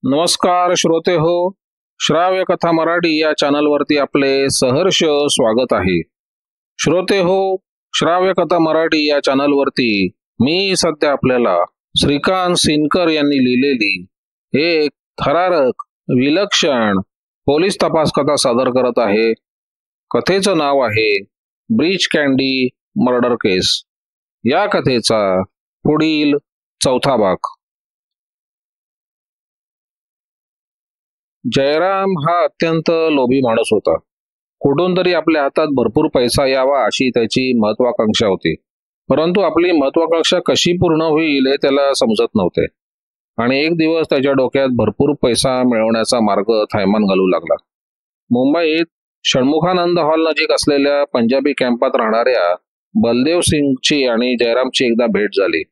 नमस्कार श्रोते हो, श्राव्य कथा मराठी या चॅनलवरती आपले सहर्ष स्वागत आहे. श्रोते हो, श्राव्य कथा मराठी या चॅनलवरती मी सध्या आपल्याला श्रीकांत सिनकर यांनी लिहिलेली एक थरारक विलक्षण पोलीस तपास कथा सादर करत आहे. कथेचं नाव आहे ब्रीच कँडी मर्डर केस. या कथेचा पुढील चौथा भाग. जयराम हा अत्यंत लोभी माणूस होता. कुठून तरी आपल्या हातात भरपूर पैसा यावा अशी त्याची महत्वाकांक्षा होती. परंतु आपली महत्वाकांक्षा कशी पूर्ण होईल हे त्याला समजत नव्हते. आणि एक दिवस त्याच्या डोक्यात भरपूर पैसा मिळवण्याचा मार्ग थैमान घालू लागला. मुंबईत षण्मुखानंद हॉल नजीक असलेल्या पंजाबी कॅम्पात राहणाऱ्या बलदेव सिंगची आणि जयरामची एकदा भेट झाली.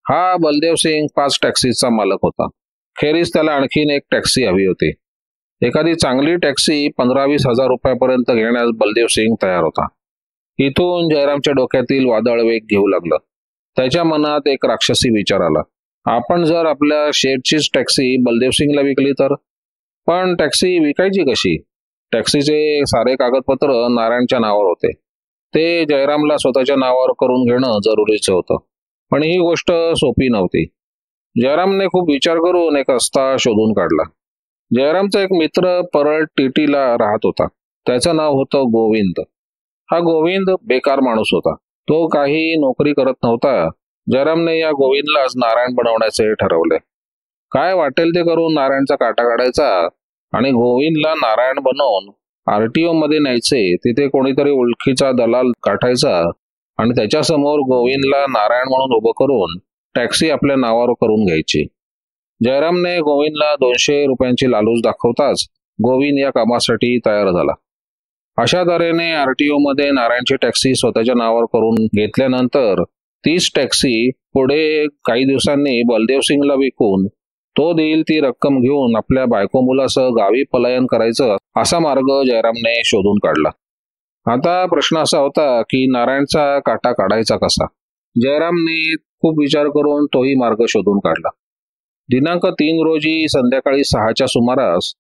हा बलदेव सिंग 5 टॅक्सीचा मालक होता. खेरीज त्याला आणखीन एक टॅक्सी हवी होती. एखादी चांगली टॅक्सी 15-20 हजार रुपयापर्यंत घेण्यास बलदेव सिंग तयार होता. इथून जयरामच्या डोक्यातील वादळ वेग घेऊ लागलं. त्याच्या मनात एक राक्षसी विचार आला. आपण जर आपल्या शेठचीच टॅक्सी बलदेव सिंगला विकली तर? पण टॅक्सी विकायची कशी? टॅक्सीचे सारे कागदपत्र नारायणच्या नावावर होते. ते जयरामला स्वतःच्या नावावर करून घेणं जरुरीचं होतं. पण ही गोष्ट सोपी नव्हती. जयरामने खूप विचार करून एक रस्ता शोधून काढला. जयरामचा एक मित्र परळ टीटीला राहत होता. त्याचं नाव होतं गोविंद. हा गोविंद बेकार माणूस होता. तो काही नोकरी करत नव्हता. जयरामने या गोविंदलाच नारायण बनवण्याचे ठरवले. काय वाटेल ते करून नारायणचा काटा काढायचा आणि गोविंदला नारायण बनवून RTO मध्ये न्यायचे. तिथे कोणीतरी ओळखीचा दलाल गाठायचा आणि त्याच्यासमोर गोविंदला नारायण म्हणून उभं करून टॅक्सी आपल्या नावावर करून घ्यायची. जयरामने गोविंदला 200 रुपयांची लालूच दाखवताच गोविंद या कामासाठी तयार झाला. अशा तऱ्हेने RTO मध्ये नारायणची टॅक्सी स्वतःच्या नावावर करून घेतल्यानंतर 30 टॅक्सी पुढे काही दिवसांनी बलदेव सिंगला विकून तो देईल ती रक्कम घेऊन आपल्या बायको मुलासह गावी पलायन करायचं असा मार्ग जयरामने शोधून काढला. आता प्रश्न असा होता की नारायणचा काटा काढायचा कसा? जयरामने खूप विचार करून तोही मार्ग शोधून काढला. दिनांक 3 रोजी संध्याकाळी 6च्या सुमारास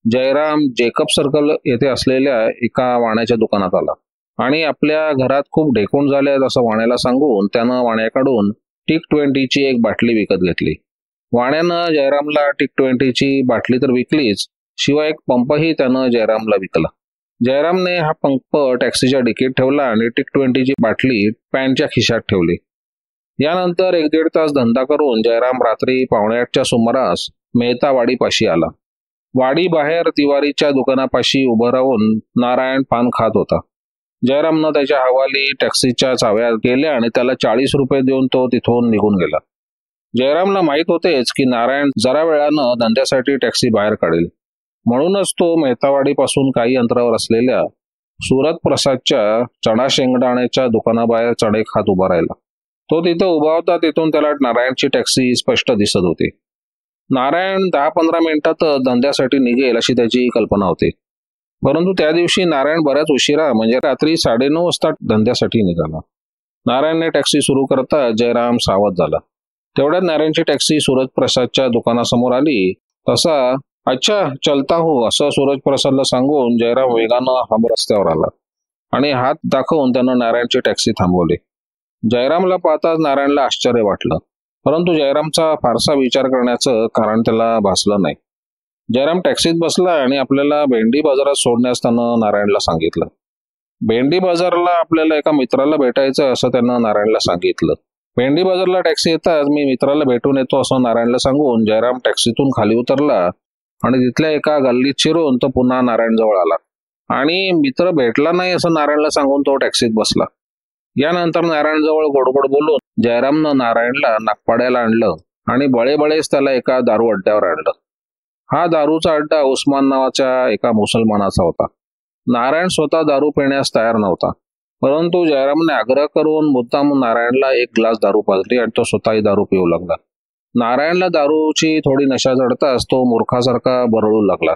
जयराम जेकब सर्कल येथे असलेल्या एका वाण्याच्या दुकानात आला आणि आपल्या घरात खूप ढेकूण झाले असं वाण्याला सांगून त्यानं वाण्याकडून टिक 20ची एक बाटली विकत घेतली. वाण्यानं जयरामला टिक 20ची बाटली तर विकलीच, शिवाय एक पंपही त्यानं जयरामला विकला. जयरामने हा पंप टॅक्सीच्या डिकीत ठेवला आणि टिक 20ची बाटली पॅन्टच्या खिशात ठेवली. यानंतर 1-1.5 तास धंदा करून जयराम रात्री 7:45च्या सुमारास मेहता वाडीपाशी आला. वाडी बाहेर तिवारीच्या दुकानापाशी उभं राहून नारायण पान खात होता. जयरामनं त्याच्या हवाली टॅक्सीच्या चाव्या केल्या आणि त्याला 40 रुपये देऊन तो तिथून निघून गेला. जयरामला माहीत होतेच की नारायण जरा वेळानं धंद्यासाठी टॅक्सी बाहेर काढेल. म्हणूनच तो मेहतावाडीपासून काही अंतरावर असलेल्या सुरत प्रसादच्या चणा शेंगदाण्याच्या दुकानाबाहेर चणे खात उभा राहिला. तो तिथं उभा होता. तिथून त्याला नारायणची टॅक्सी स्पष्ट दिसत होती. नारायण 10-15 मिनिटात धंद्यासाठी निघेल अशी त्याची कल्पना होती. परंतु त्या दिवशी नारायण बऱ्याच उशिरा म्हणजे रात्री 9:30 वाजता धंद्यासाठी निघाला. नारायणने टॅक्सी सुरू करता जयराम सावध झाला. तेवढ्यात नारायणची टॅक्सी सूरज प्रसादच्या दुकानासमोर आली. तसा अच्छा चलता हो असं सूरज प्रसादला सांगून जयराम वेगानं हम रस्त्यावर आला आणि हात दाखवून त्यानं नारायणची टॅक्सी थांबवली. जयरामला पाहताच नारायणला आश्चर्य वाटलं. परंतु जयरामचा फारसा विचार करण्याचं कारण त्याला भासलं नाही. जयराम टॅक्सीत बसला आणि आपल्याला भेंडी बाजारात सोडण्यास त्यानं नारायणला सांगितलं. भेंडी बाजारला आपल्याला एका मित्राला भेटायचं असं त्यानं नारायणला सांगितलं. भेंडी बाजारला टॅक्सी येताच मी मित्राला भेटून येतो असं नारायणला सांगून जयराम टॅक्सीतून खाली उतरला आणि तिथल्या एका गल्लीत शिरून तो पुन्हा नारायणजवळ आला आणि मित्र भेटला नाही असं नारायणला सांगून तो टॅक्सीत बसला. यानंतर नारायणजवळ गोडगोड बोलून जयरामनं नारायणला नागपाड्याला आणलं आणि बळेबळेच त्याला एका दारू अड्ड्यावर आणलं. हा दारूचा अड्डा उस्मान नावाच्या एका मुसलमानाचा होता. नारायण स्वतः दारू पिण्यास तयार नव्हता. परंतु जयरामने आग्रह करून मुद्दाम नारायणला एक ग्लास दारू पाजली आणि तो स्वतःही दारू पिऊ लागला. नारायणला दारूची थोडी नशा चढताच तो मूर्खासारखा बरळू लागला.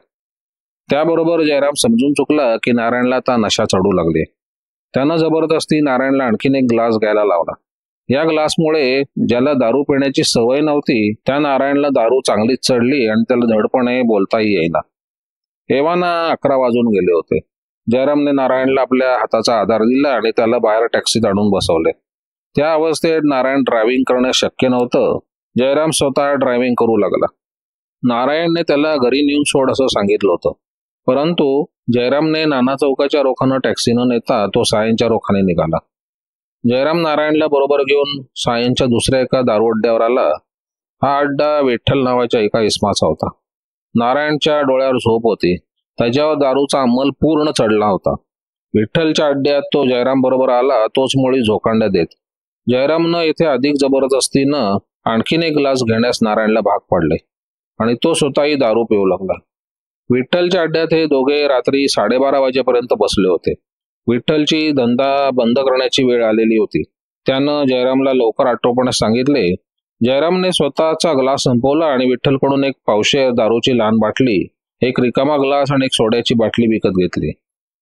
त्याबरोबर जयराम समजून चुकला की नारायणला आता नशा चढू लागली. त्यानं जबरदस्ती नारायणला आणखीन एक ग्लास घ्यायला लावला. या ग्लासमुळे ज्याला दारू पिण्याची सवय नव्हती त्या नारायणला दारू चांगलीच चढली आणि त्याला धडपणे बोलताही येईना. एव्हाना 11 वाजून गेले होते. जयरामने नारायणला आपल्या हाताचा आधार दिला आणि त्याला बाहेर टॅक्सीत आणून बसवले. त्या अवस्थेत नारायण ड्रायव्हिंग करणं शक्य नव्हतं. जयराम स्वतः ड्रायव्हिंग करू लागला. नारायणने त्याला घरी नेऊन सोड असं सांगितलं होतं, परंतु जयरामने नाना चौकाच्या रोखानं टॅक्सी न नेता तो सायनच्या रोखाने निघाला. जयराम नारायणला बरोबर घेऊन सायनच्या दुसऱ्या एका दारू अड्ड्यावर आला. हा अड्डा विठ्ठल नावाच्या एका इसमाचा होता. नारायणच्या डोळ्यावर झोप होती. त्याच्यावर दारूचा अंमल पूर्ण चढला होता. विठ्ठलच्या अड्ड्यात तो जयराम बरोबर आला. तोच मुळी झोकांड्या देत. जयरामनं येथे अधिक जबरदस्तीनं आणखीन एक ग्लास घेण्यास नारायणला भाग पाडले आणि तो स्वतःही दारू पिऊ लागला. विठ्ठलच्या अड्ड्यात हे दोघे रात्री 12:30 वाजेपर्यंत बसले होते. विठ्ठलची धंदा बंद करण्याची वेळ आलेली होती. त्यानं जयरामला लवकर आटोपण्यास सांगितले. जयरामने स्वतःचा ग्लास संपवला आणि विठ्ठलकडून एक पावशेर दारूची लहान बाटली, एक रिकामा ग्लास आणि एक सोड्याची बाटली विकत घेतली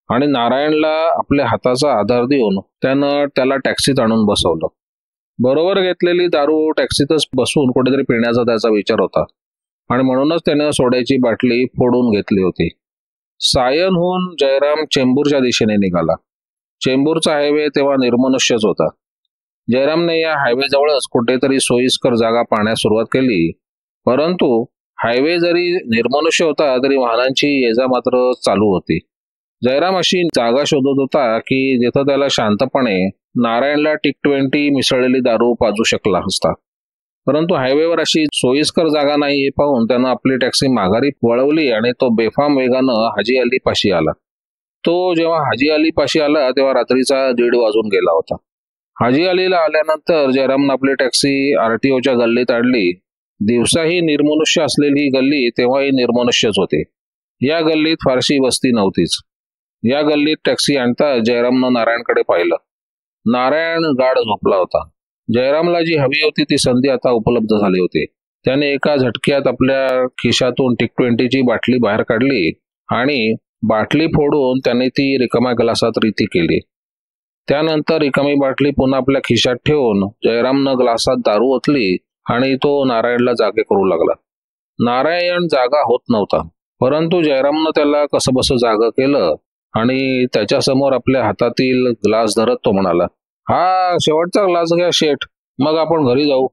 आणि नारायणला आपल्या हाताचा आधार देऊन त्यानं त्याला टॅक्सीत आणून बसवलं. बरोबर घेतलेली दारू टॅक्सीतच बसून कुठेतरी पिण्याचा त्याचा विचार होता आणि म्हणूनच त्यानं सोड्याची बाटली फोडून घेतली होती. सायनहून जयराम चेंबूरच्या दिशेने निघाला. चेंबूरचा हायवे तेव्हा निर्मनुष्यच होता. जयरामने या हायवेजवळच कुठेतरी सोयीस्कर जागा पाहण्यास सुरुवात केली, परंतु हायवे जरी निर्मनुष्य होता तरी वाहनांची ये जा मात्र चालू होती. जयराम अशी जागा शोधत होता की जिथं त्याला शांतपणे नारायणला टिक-20 मिसळलेली दारू पाजू शकला असता, परंतु हायवेवर अशी सोयीस्कर जागा नाही हे पाहून त्यानं आपली टॅक्सी माघारी वळवली आणि तो बेफाम वेगानं हाजी अली पाशी आला. तो जेव्हा हाजी अली पाशी आला तेव्हा रात्रीचा 1:30 वाजून गेला होता. हाजी अलीला आल्यानंतर जयरामनं आपली टॅक्सी RTOच्या गल्लीत आणली. दिवसाही निर्मनुष्य असलेली गल्ली तेव्हाही निर्मनुष्यच होते. या गल्लीत फारशी वस्ती नव्हतीच. या गल्लीत टॅक्सी आणता जयरामनं नारायणकडे पाहिलं. नारायण गाढ झोपला होता. जयरामला जी हवी होती ती संधी आता उपलब्ध झाली होती. त्याने एका झटक्यात आपल्या खिशातून टिक-20ची बाटली बाहेर काढली आणि बाटली फोडून त्याने ती रिकाम्या ग्लासात रीती केली. त्यानंतर रिकामी बाटली पुन्हा आपल्या खिशात ठेवून जयरामनं ग्लासात दारू ओतली आणि तो नारायणला जागे करू लागला. नारायण जागा होत नव्हता, परंतु जयरामनं त्याला कसंबसं जागं केलं आणि त्याच्यासमोर आपल्या हातातील ग्लास धरत तो म्हणाला, "हा शेवटचा ग्लास घ्या शेठ, मग आपण घरी जाऊ."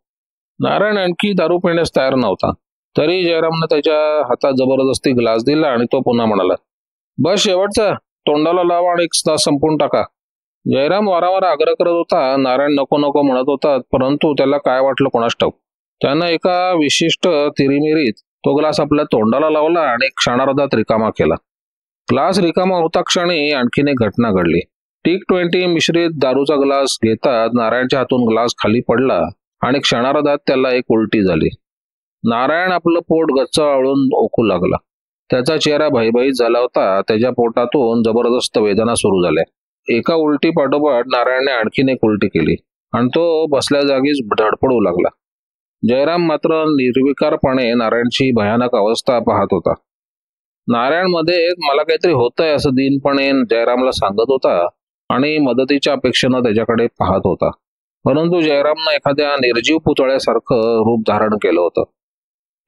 नारायण आणखी दारू पिण्यास तयार नव्हता, तरी जयरामनं त्याच्या हातात जबरदस्ती ग्लास दिला आणि तो पुन्हा म्हणाला, "बस शेवटचा, तोंडाला लावा आणि एक ग्लास संपून टाका." जयराम वारंवार आग्रह करत होता. नारायण नको नको म्हणत होता, परंतु त्याला काय वाटलं कोणास ठाऊक. त्यानं एका विशिष्ट तिरीमिरीत तो ग्लास आपल्या तोंडाला लावला आणि क्षणार्धात रिकामा केला. ग्लास रिकामा होता क्षणी आणखीन एक घटना घडली. टिक-20 मिश्रित दारूचा ग्लास घेतात नारायणच्या हातून ग्लास खाली पडला आणि क्षणार्धात त्याला एक उलटी झाली. नारायण आपलं पोट गच्च आळून ओकू लागला. त्याचा चेहरा भयभीत झाला होता. त्याच्या पोटातून जबरदस्त वेदना सुरू झाल्या. एका उलटी पाठोपाठ नारायणने आणखीन एक उलटी केली आणि तो बसल्या जागीच धडपडू लागला. जयराम मात्र निर्विकारपणे नारायणची भयानक अवस्था पाहत होता. नारायण मध्ये मला काहीतरी होतंय असं दीनपणे जयरामला सांगत होता आणि मदतीच्या अपेक्षेनं त्याच्याकडे पाहत होता, परंतु जयरामनं एखाद्या निर्जीव पुतळ्यासारखं रूप धारण केलं होतं.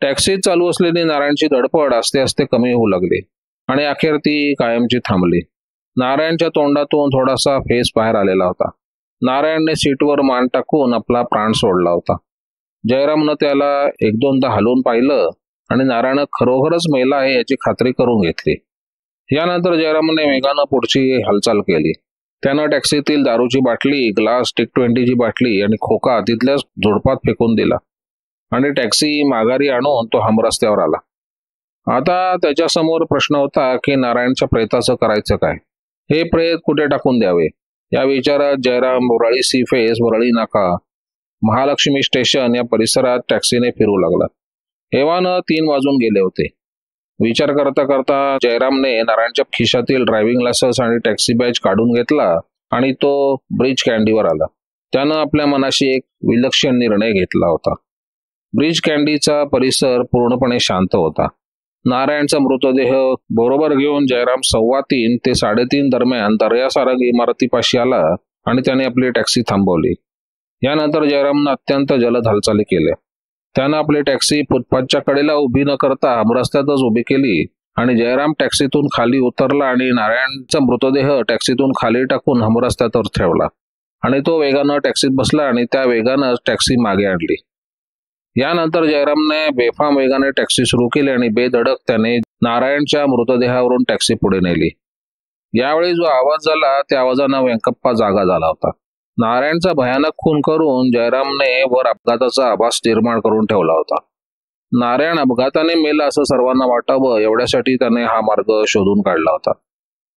टॅक्सीत चालू असलेली नारायणची धडपड आस्ते आस्ते कमी होऊ लागली आणि अखेर ती कायमची थांबली. नारायणच्या तोंडातून थोडासा फेस बाहेर आलेला होता. नारायणने सीटवर मान टाकून आपला प्राण सोडला होता. जयरामनं त्याला 1-2दा हलवून पाहिलं आणि नारायण खरोखरच मेला आहे याची खात्री करून घेतली. यानंतर जयरामने वेगानं पुढची हालचाल केली. त्यानं टॅक्सीतील दारूची बाटली, ग्लास, टिक-20ची बाटली आणि खोका तिथल्याच झुडपात फेकून दिला आणि टॅक्सी माघारी आणून तो हमरस्त्यावर आला. आता त्याच्यासमोर प्रश्न होता की नारायणच्या प्रेताचं करायचं काय? हे प्रेत कुठे टाकून द्यावे या विचारात जयराम वरळी सीफेस, वरळी नाका, महालक्ष्मी स्टेशन या परिसरात टॅक्सीने फिरू लागला. एव्हानं 3 वाजून गेले होते. विचार करता करता जयरामने नारायणच्या खिशातील ड्रायव्हिंग लायसन्स आणि टॅक्सी बॅच काढून घेतला आणि तो ब्रिज कॅन्डीवर आला. त्यानं आपल्या मनाशी एक विलक्षण निर्णय घेतला होता. ब्रिज कॅन्डीचा परिसर पूर्णपणे शांत होता. नारायणचा मृतदेह बरोबर घेऊन जयराम 3:15 ते 3:30 दरम्यान दर्यासारंग इमारतीपाशी आला आणि त्याने आपली टॅक्सी थांबवली. यानंतर जयरामनं अत्यंत जलद हालचाली केल्या. त्यानं आपली टॅक्सी फुटपाथच्या कडेला उभी न करता हमरस्त्यातच उभी केली आणि जयराम टॅक्सीतून खाली उतरला आणि नारायणचा मृतदेह टॅक्सीतून खाली टाकून हमरस्त्यावर ठेवला आणि तो वेगानं टॅक्सीत बसला आणि त्या वेगानं टॅक्सी मागे आणली. यानंतर जयरामने बेफाम वेगाने टॅक्सी सुरू केली आणि बेधडक त्याने नारायणच्या मृतदेहावरून टॅक्सी पुढे नेली. यावेळी जो आवाज झाला त्या आवाजानं व्यंकप्पा जागा झाला होता. नारायणचा भयानक खून करून जयरामने वर अपघाताचा आभास निर्माण करून ठेवला होता. नारायण अपघाताने मेला असं सर्वांना वाटावं एवढ्यासाठी त्याने हा मार्ग शोधून काढला होता.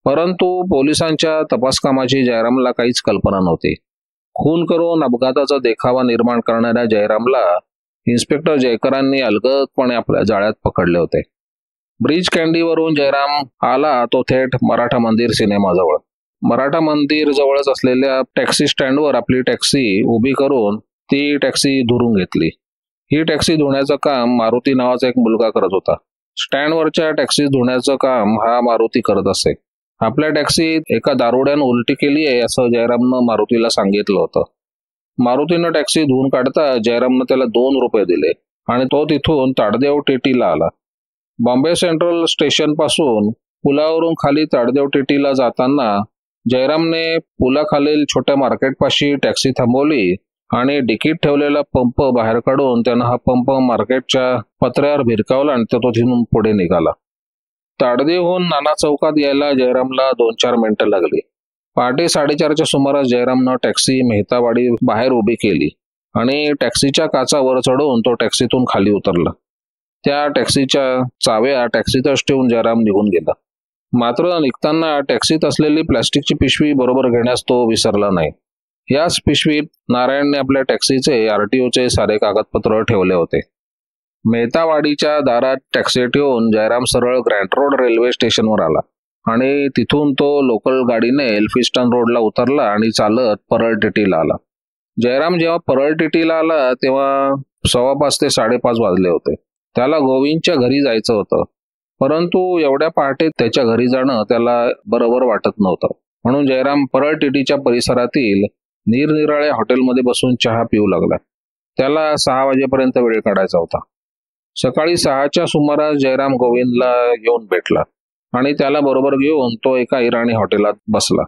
परंतु पोलिसांच्या तपास कामाची जयरामला काहीच कल्पना नव्हती. खून करून अपघाताचा देखावा निर्माण करणाऱ्या जयरामला इन्स्पेक्टर जयकरांनी अलगदपणे आपल्या जाळ्यात पकडले होते. ब्रिज कँडीवरून जयराम आला तो थेट मराठा मंदिर सिनेमाजवळ. मराठा मंदिर जवळच असलेल्या टॅक्सी स्टँडवर आपली टॅक्सी उभी करून ती टॅक्सी धुरून घेतली. ही टॅक्सी धुण्याचं काम मारुती नावाचा एक मुलगा करत होता. स्टँडवरच्या टॅक्सी धुण्याचं काम हा मारुती करत असे. आपल्या टॅक्सीत एका दारुड्यानं उलटी केली आहे असं जयरामनं मारुतीला सांगितलं होतं. मारुतीनं टॅक्सी धुवून काढता जयरामनं त्याला 2 रुपये दिले आणि तो तिथून ताडदेव टेटीला आला. बॉम्बे सेंट्रल स्टेशन पासून पुलावरून खाली ताडदेव टेटीला जाताना जयरामने पुलाखालील छोट्या मार्केटपाशी टॅक्सी थांबवली आणि डिकीत ठेवलेला पंप बाहेर काढून त्यानं हा पंप मार्केटच्या पत्र्यावर भिरकावला आणि तो तिथून पुढे निघाला. ताडदेवहून नाना चौकात यायला जयरामला 2-4 मिनिटं लागली. पहाटे 4:30च्या सुमारास जयरामनं टॅक्सी मेहतावाडी बाहेर उभी केली आणि टॅक्सीच्या काचा वर चढवून तो टॅक्सीतून खाली उतरला. त्या टॅक्सीच्या चाव्या टॅक्सीतच ठेवून जयराम निघून गेला. मात्र निघताना टॅक्सीत असलेली प्लॅस्टिकची पिशवी बरोबर घेण्यास तो विसरला नाही. याच पिशवीत नारायणने आपल्या टॅक्सीचे RTOचे सारे कागदपत्र ठेवले होते. मेहतावाडीच्या दारात टॅक्सी ठेवून जयराम सरळ ग्रँट रोड रेल्वे स्टेशनवर आला आणि तिथून तो लोकल गाडीने एल्फिस्टन रोडला उतरला आणि चालत परळ टिटीला आला. जयराम जेव्हा परळ टिटीला आला तेव्हा 5:15 ते 5:30 वाजले होते. त्याला गोविंदच्या घरी जायचं होतं, परंतु एवढ्या पहाटे त्याच्या घरी जाणं त्याला बरोबर वाटत नव्हतं. म्हणून जयराम परळ टिटीच्या परिसरातील निरनिराळ्या हॉटेलमध्ये बसून चहा पिऊ लागला. त्याला 6 वाजेपर्यंत वेळ काढायचा होता. सकाळी 6च्या सुमारास जयराम गोविंदला येऊन भेटला आणि त्याला बरोबर घेऊन तो एका इराणी हॉटेलात बसला.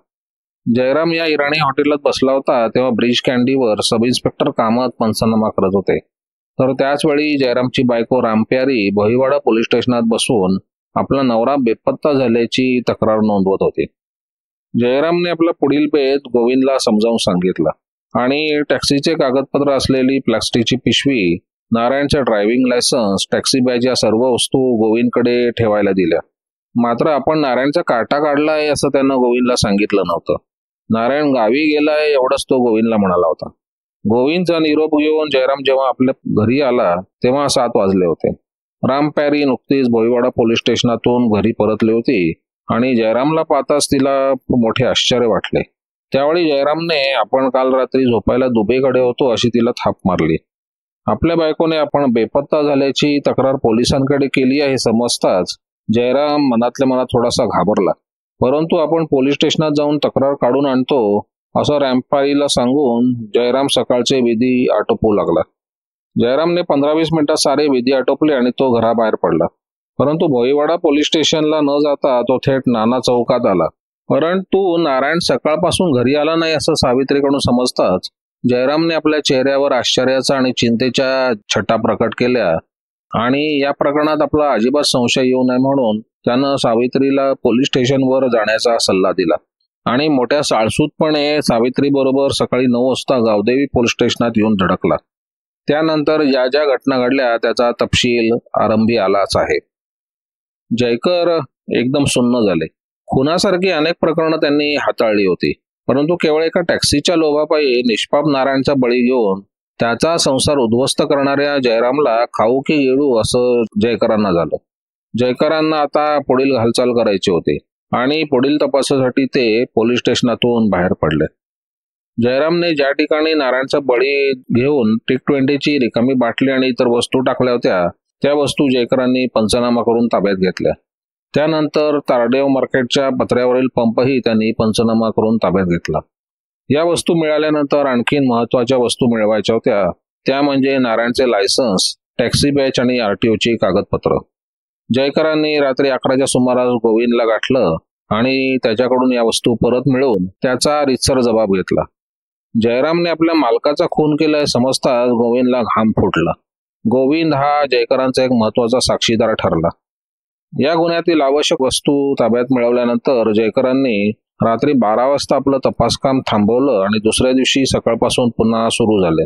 जयराम या इराणी हॉटेलात बसला होता तेव्हा ब्रिज कँडीवर सब इन्स्पेक्टर कामत पंचनामा करत होते. तर त्याच वेळी जयरामची बायको रामप्यारी भोईवाडा पोलीस स्टेशनात बसून आपला नवरा बेपत्ता झाल्याची तक्रार नोंदवत होती. जयरामने आपला पुढील बेत गोविंदला समजावून सांगितला आणि टॅक्सीचे कागदपत्र असलेली प्लास्टिकची पिशवी, नारायणचा ड्रायव्हिंग लायसन्स, टॅक्सी बॅज या सर्व वस्तू गोविंदकडे ठेवायला दिल्या. मात्र आपण नारायणचा काटा काढला आहे असं त्यानं गोविंदला सांगितलं नव्हतं. नारायण गावी गेलाय एवढंच तो गोविंदला म्हणाला होता. गोविंदचा निरोप घेऊन जयराम जेव्हा आपल्या घरी आला तेव्हा 7 वाजले होते. रामप्यारी नुकतीच भोईवाडा पोलीस स्टेशनातून घरी परतली होती आणि जयरामला पाहताच तिला मोठे आश्चर्य वाटले. त्यावेळी जयरामने आपण काल रात्री झोपायला दुबईकडे होतो अशी तिला थाप मारली. आपल्या बायकोने आपण बेपत्ता झाल्याची तक्रार पोलिसांकडे केली आहे समजताच जयराम मनातल्या मनात थोडासा घाबरला. परंतु आपण पोलीस स्टेशनात जाऊन तक्रार काढून आणतो असं रामप्यारीला सांगून जयराम सकाळचे विधी आटोपू लागला. जयरामने 15-20 मिनिटात सारे विधी आटोपले आणि तो घराबाहेर पडला. परंतु भोईवाडा पोलीस स्टेशनला न जाता तो थेट नाना चौकात आला. परंतु नारायण सकाळपासून घरी आला नाही असं सावित्रीकडून समजताच जयरामने आपल्या चेहऱ्यावर आश्चर्याचा आणि चिंतेच्या छटा प्रकट केल्या आणि या प्रकरणात आपला अजिबात संशय येऊ नये म्हणून त्यानं सावित्रीला पोलीस स्टेशनवर जाण्याचा सल्ला दिला आणि मोठ्या साळसूतपणे सावित्री बरोबर सकाळी 9 वाजता गावदेवी पोलीस स्टेशनात येऊन धडकला. त्यानंतर ज्या ज्या घटना घडल्या त्याचा तपशील आरंभी आलाच आहे. जयकर एकदम सुन्न झाले. खुनासारखी अनेक प्रकरणं त्यांनी हाताळली होती, परंतु केवळ एका टॅक्सीच्या लोभापायी निष्पाप नारायणचा बळी घेऊन त्याचा संसार उद्ध्वस्त करणाऱ्या जयरामला खाऊ की गिळू असं जयकरांना झालं. जयकरांना आता पुढील हालचाल करायची होती आणि पुढील तपासासाठी ते पोलीस स्टेशनातून बाहेर पडले. जयरामने ज्या ठिकाणी नारायणचा बळी घेऊन टिक-20ची रिकामी बाटली आणि इतर वस्तू टाकल्या होत्या त्या वस्तू जयकरांनी पंचनामा करून ताब्यात घेतल्या. त्यानंतर तारडेव मार्केटच्या पत्र्यावरील पंपही त्यांनी पंचनामा करून ताब्यात घेतला. या वस्तू मिळाल्यानंतर आणखीन महत्वाच्या वस्तू मिळवायच्या होत्या, त्या म्हणजे नारायणचे लायसन्स, टॅक्सी बॅच आणि आरटीओची कागदपत्र. जयकरांनी रात्री 11च्या सुमारास गोविंदला गाठलं आणि त्याच्याकडून या वस्तू परत मिळवून त्याचा रीतसर जबाब घेतला. जयरामने आपल्या मालकाचा खून केलाय समजताच गोविंदला घाम फुटला. गोविंद हा जयकरांचा एक महत्वाचा साक्षीदार ठरला. या गुन्ह्यातील आवश्यक वस्तू ताब्यात मिळवल्यानंतर जयकरांनी रात्री 12 वाजता आपलं तपासकाम थांबवलं आणि दुसऱ्या दिवशी सकाळपासून पुन्हा सुरू झाले.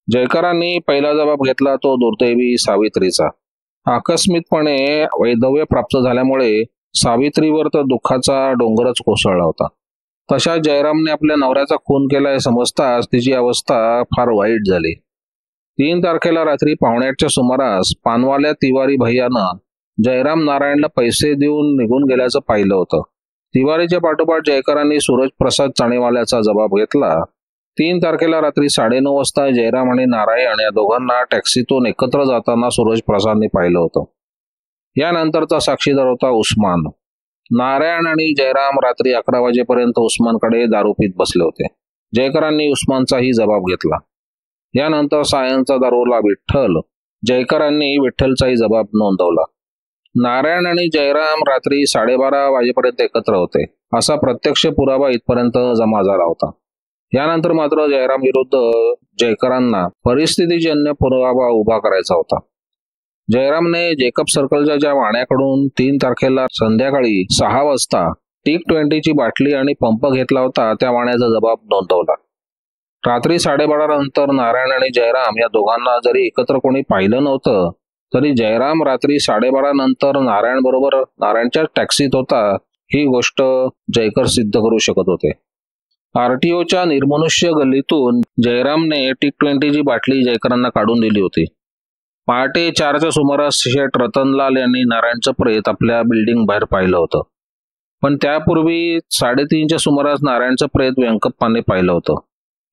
जयकरांनी पहिला जबाब घेतला तो दुर्दैवी सावित्रीचा. आकस्मिकपणे वैधव्य प्राप्त झाल्यामुळे सावित्रीवर तर दुःखाचा डोंगरच कोसळला होता. तशा जयरामने आपल्या नवऱ्याचा खून केलाय समजताच तिची अवस्था फार वाईट झाली. 3 तारखेला रात्री 7:45च्या सुमारास पानवाल्या तिवारी भैयानं जयराम नारायणला पैसे देऊन निघून गेल्याचं पाहिलं होतं. तिवारीच्या पाठोपाठ जयकरांनी सूरज प्रसाद चाणेवाल्याचा जबाब घेतला. 3 तारखेला रात्री 9:30 वाजता जयराम आणि नारायण या दोघांना टॅक्सीतून एकत्र जाताना सूरज प्रसादने पाहिलं होतं. यानंतरचा साक्षीदार होता उस्मान. नारायण आणि जयराम रात्री 11 वाजेपर्यंत उस्मानकडे दारू पीत बसले होते. जयकरांनी उस्मानचाही जबाब घेतला. यानंतर सायंचा दारूला विठ्ठल. जयकरांनी विठ्ठलचाही जबाब नोंदवला. नारायण आणि जयराम रात्री 12:30 वाजेपर्यंत एकत्र होते असा प्रत्यक्ष पुरावा इथपर्यंत जमा झाला होता. यानंतर मात्र जयराम विरुद्ध जयकरांना परिस्थितीजन्य पुरावा उभा करायचा होता. जयरामने जेकब सर्कलच्या ज्या वाण्याकडून 3 तारखेला संध्याकाळी 6 वाजता टिक-20ची बाटली आणि पंप घेतला होता त्या वाण्याचा जबाब नोंदवला. रात्री 12:30 नंतर नारायण आणि जयराम या दोघांना जरी एकत्र कोणी पाहिलं नव्हतं तरी जयराम रात्री 12:30 नंतर नारायण बरोबर नारायणच्या टॅक्सीत होता ही गोष्ट जयकर सिद्ध करू शकत होते. आरटीओच्या निर्मनुष्य गल्लीतून जयरामने टिक-20ची बाटली जयकरांना काढून दिली होती. पहाटे 4च्या सुमारास शेठ रतनलाल यांनी नारायणचं प्रेत आपल्या बिल्डिंग बाहेर पाहिलं होतं. पण त्यापूर्वी 3:30च्या सुमारास नारायणचं प्रेत व्यंकप्पाने पाहिलं होतं.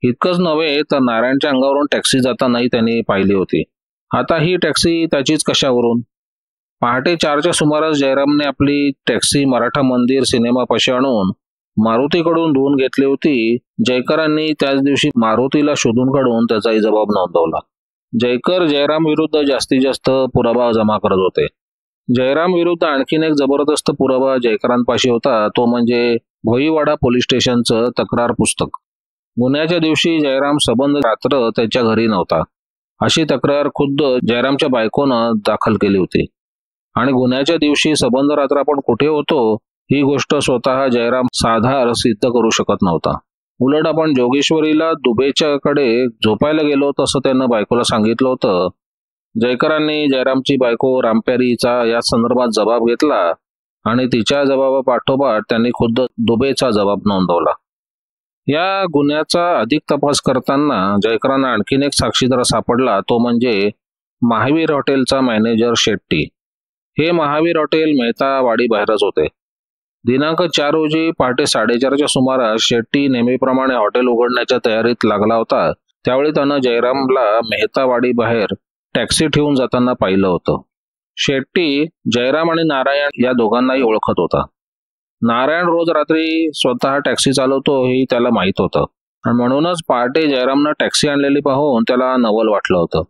इतकंच नव्हे तर नारायणच्या अंगावरून टॅक्सी जातानाही त्यांनी पाहिली होती. आता ही टॅक्सी त्याचीच कशावरून? पहाटे 4च्या सुमारास जयरामने आपली टॅक्सी मराठा मंदिर सिनेमापाशी आणून मारुतीकडून धुवून घेतली होती. जयकरांनी त्याच दिवशी मारुतीला शोधून काढून त्याचाही जबाब नोंदवला. जयकर जयराम विरुद्ध जास्तीत जास्त पुरावा जमा करत होते. जयराम विरुद्ध आणखीन एक जबरदस्त पुरावा जयकरांपाशी होता तो म्हणजे भोईवाडा पोलीस स्टेशनचं तक्रार पुस्तक. गुन्ह्याच्या दिवशी जयराम सबंध रात्र त्याच्या घरी नव्हता अशी तक्रार खुद्द जयरामच्या बायकोनं दाखल केली होती. आणि गुन्ह्याच्या दिवशी सबंध रात्र आपण कुठे होतो ही गोष्ट स्वतः जयराम साधार सिद्ध करू शकत नव्हता. उलट आपण जोगेश्वरीला दुबेच्याकडे झोपायला गेलो तसं त्यानं बायकोला सांगितलं होतं. जयकरांनी जयरामची बायको रामप्यारीचा या संदर्भात जबाब घेतला आणि तिच्या जबाबापाठोपाठ त्यांनी खुद्द दुबेचा जबाब नोंदवला. या गुन्ह्याचा अधिक तपास करताना जयकरांना आणखीन एक साक्षीदार सापडला तो म्हणजे महावीर हॉटेलचा मॅनेजर शेट्टी. हे महावीर हॉटेल मेहता वाडी बाहेरच होते. दिनांक 4 रोजी पहाटे 4:30च्या सुमारास शेट्टी नेहमीप्रमाणे हॉटेल उघडण्याच्या तयारीत लागला होता. त्यावेळी त्यानं जयरामला मेहतावाडी बाहेर टॅक्सी ठेवून जाताना पाहिलं होतं. शेट्टी जयराम आणि नारायण या दोघांनाही ओळखत होता. नारायण रोज रात्री स्वतः टॅक्सी चालवतो हे त्याला माहीत होतं आणि म्हणूनच पहाटे जयरामनं टॅक्सी आणलेली पाहून त्याला नवल वाटलं होतं.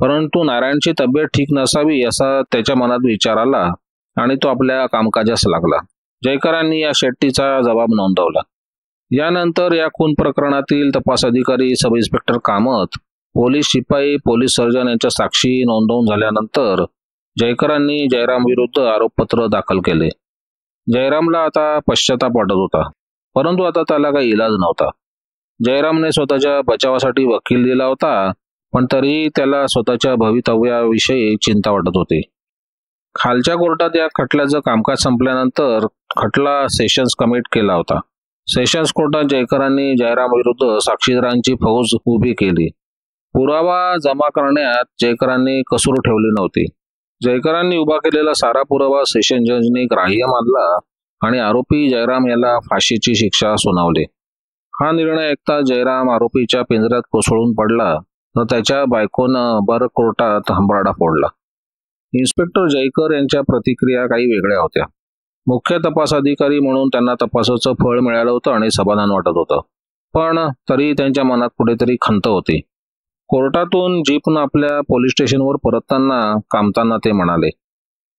परंतु नारायणची तब्येत ठीक नसावी असा त्याच्या मनात विचार आला आणि तो आपल्या कामकाजास लागला. जयकरांनी या शेट्टीचा जबाब नोंदवला. यानंतर या खून प्रकरणातील तपास अधिकारी सब इन्स्पेक्टर कामत, पोलीस शिपाई, पोलीस सर्जन यांच्या साक्षी नोंदवून झाल्यानंतर जयकरांनी जयराम विरुद्ध आरोपपत्र दाखल केले. जयरामला आता पश्चाताप वाटत होता परंतु आता त्याला काही इलाज नव्हता. जयरामने स्वतःच्या बचावासाठी वकील दिला होता पण तरीही त्याला स्वतःच्या भवितव्याविषयी चिंता वाटत होती. खालच्या कोर्टात या खटल्याचं कामकाज संपल्यानंतर खटला सेशन्स कमिट केला होता. सेशन्स कोर्टात जयकरांनी जयराम विरुद्ध साक्षीदारांची फौज उभी केली. पुरावा जमा करण्यात जयकरांनी कसूर ठेवली नव्हती. जयकरांनी उभा केलेला सारा पुरावा सेशन जजने ग्राह्य मानला आणि आरोपी जयराम याला फाशीची शिक्षा सुनावली. हा निर्णय ऐकता जयराम आरोपीच्या पिंजऱ्यात कोसळून पडला तर त्याच्या बायकोनं बर कोर्टात हंबरडा फोडला. इन्स्पेक्टर जयकर यांच्या प्रतिक्रिया काही वेगळ्या होत्या. मुख्य तपास अधिकारी म्हणून त्यांना तपासाचं फळ मिळालं होतं आणि समाधान वाटत होतं. पण तरी त्यांच्या मनात कुठेतरी खंत होती. कोर्टातून जीपनं आपल्या पोलीस स्टेशनवर परतताना कामतांना ते म्हणाले,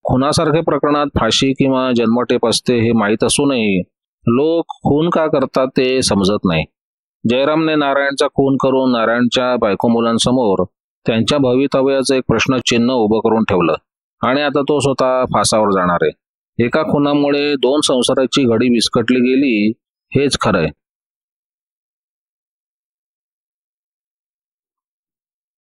खुनासारख्या प्रकरणात फाशी किंवा जन्मठेप असते हे माहीत असूनही लोक खून का करतात ते समजत नाही. जयरामने नारायणचा खून करून नारायणच्या बायको मुलांसमोर त्यांच्या भवितव्याचं एक प्रश्नचिन्ह उभं करून ठेवलं आणि आता तो स्वतः फासावर जाणार आहे. एका खुनामुळे 2 संसाराची घडी विस्कटली गेली हेच खरंय.